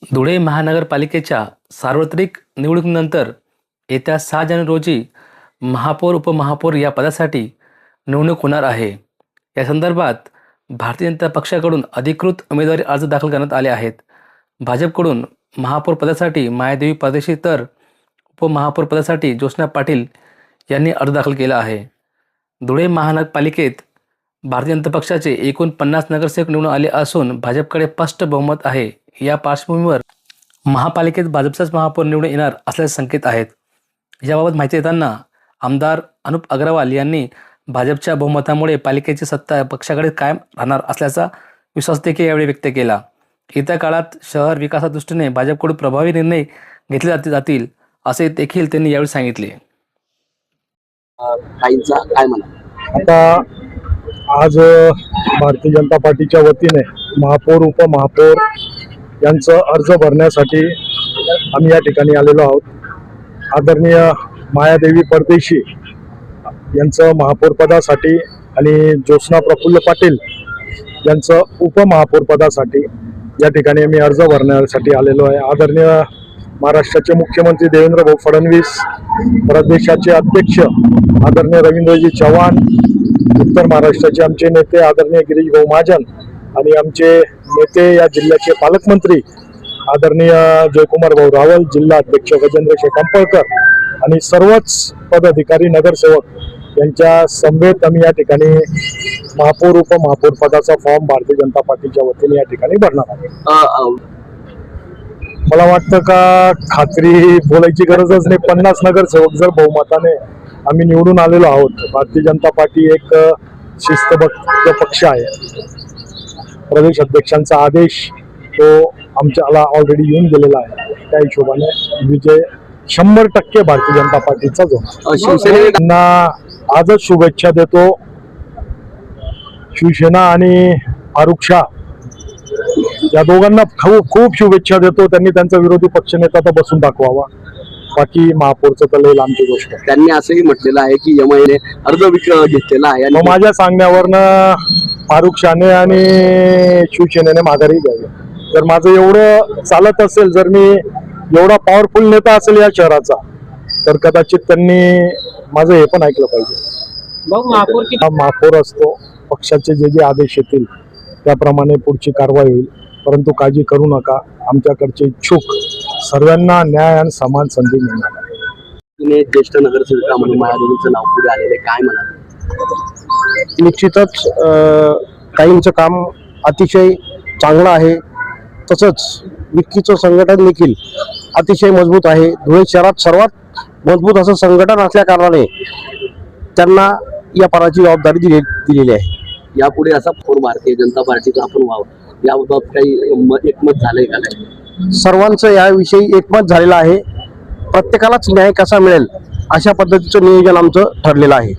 धुळे महानगरपालिकेच्या सार्वत्रिक निवडणुकीनंतर येत्या 6 जानेवारी रोजी महापौर उपमहापौर या पदासाठी निवडणूक होणार आहे। या संदर्भात भारतीय जनता पक्षाकडून अधिकृत उमेदवारी अर्ज दाखल करण्यात आले आहेत। भाजपकडून महापौर पदासाठी मायादेवी परदेशी तर उपमहापौर पदासाठी ज्योत्स्ना पाटील यांनी अर्ज दाखल केला आहे। धुळे महानगरपालिकेत भारतीय जनता पक्षाचे एकूण 50 नगरसेवक निवडून आले असून भाजपकडे स्पष्ट बहुमत आहे। या पार्श्वभूमीवर महापालिकेत भाजपचाच महापौर निवडून येणार असल्याचे संकेत आहेत। याबाबत माहिती देताना आमदार अनुप अग्रवाल यांनी भाजपच्या बहुमतामुळे पालिकेची सत्ता पक्षाकडे कायम राहणार असल्याचा विश्वास देखील यावेळी व्यक्त केला। येत्या काळात शहर विकासाच्या दृष्टीने भाजपकडून प्रभावी निर्णय घेतले जातील असे देखील त्यांनी यावेळी सांगितले। काय म्हणा आता आज भारतीय जनता पार्टीच्या वतीने महापौर उपमहापौर यांचा अर्ज भरण्यासाठी आम्ही या ठिकाणी आलेलो आहोत। आदरणीय मायादेवी परदेशी यांचं महापौर पदासाठी आणि ज्योत्स्ना प्रफुल्ल पाटील यांचं उपमहापौर पदासाठी या ठिकाणी आम्ही अर्ज भरण्यासाठी आलेलो आहे। आदरणीय महाराष्ट्राचे मुख्यमंत्री देवेंद्र भाऊ फडणवीस, प्रदेशाचे अध्यक्ष आदरणीय रवींद्रजी चव्हाण, उत्तर महाराष्ट्राचे आमचे नेते आदरणीय गिरीश भाऊ महाजन आणि आमचे नेते या जिल्ह्याचे पालकमंत्री आदरणीय जयकुमार भाऊ रावल, जिल्हा अध्यक्ष गजेंद्र शेकांपळकर आणि सर्वच पदाधिकारी नगरसेवक यांच्या समवेत आम्ही या ठिकाणी महापौर उपमहापौर पदाचा फॉर्म भारतीय जनता पार्टीच्या वतीने या ठिकाणी भरणार आहे। मला वाटतं का खात्री बोलायची गरजच नाही, 50 नगरसेवक जर बहुमताने आम्ही निवडून आलेलो आहोत। भारतीय जनता पार्टी एक शिस्तबद्ध पक्ष आहे। प्रदेश अध्यक्षांचा आदेश तो आमच्याला ऑलरेडी येऊन गेलेला आहे। त्या हिशोबाने विजय 100% भारतीय जनता पार्टीचा जो शिवसेनेला आजच शुभेच्छा देतो। शिवसेना आणि फारुख शाह या दोघांना खूप शुभेच्छा देतो। त्यांनी त्यांचा विरोधी पक्षनेता तर बसून दाखवावा, बाकी महापौरचं तर लई लांबची गोष्ट। त्यांनी असंही म्हटलेलं आहे की एमआयने अर्ज घेतलेला आहे आणि माझ्या सांगण्यावरनं फारुख शाहने आणि शिवसेनेने माघारी घ्यावी। जर माझं एवढं चालत असेल, जर मी एवढा पॉवरफुल नेता असेल या शहराचा, तर कदाचित त्यांनी माझं हे पण ऐकलं पाहिजे। महापौर असतो, पक्षाचे जे आदेश येतील त्याप्रमाणे पुढची कारवाई होईल। परंतु काळजी करू नका, आमच्याकडचे इच्छुक सर्वांना न्याय आणि समान संधी मिळणार आहे। ज्येष्ठ नगरसेविका म्हणून मायादेवीचं नाव पुढे आलेले, काय म्हणा? निश्चितच काहींचं काम अतिशय चांगलं आहे, तसंच विक्कीचं संघटन देखील अतिशय मजबूत आहे। धुळे शहरात सर्वात मजबूत असं संघटन असल्या कारणाने त्यांना या पदाची जबाबदारी दिलेली आहे। यापुढे असा फोर भारतीय जनता पार्टीचा आपण व्हावं याबाबत काही एकमत झालंय का? सर्वांचं याविषयी एकमत झालेलं आहे। प्रत्येकालाच न्याय कसा मिळेल अशा पद्धतीचं नियोजन आमचं ठरलेलं आहे।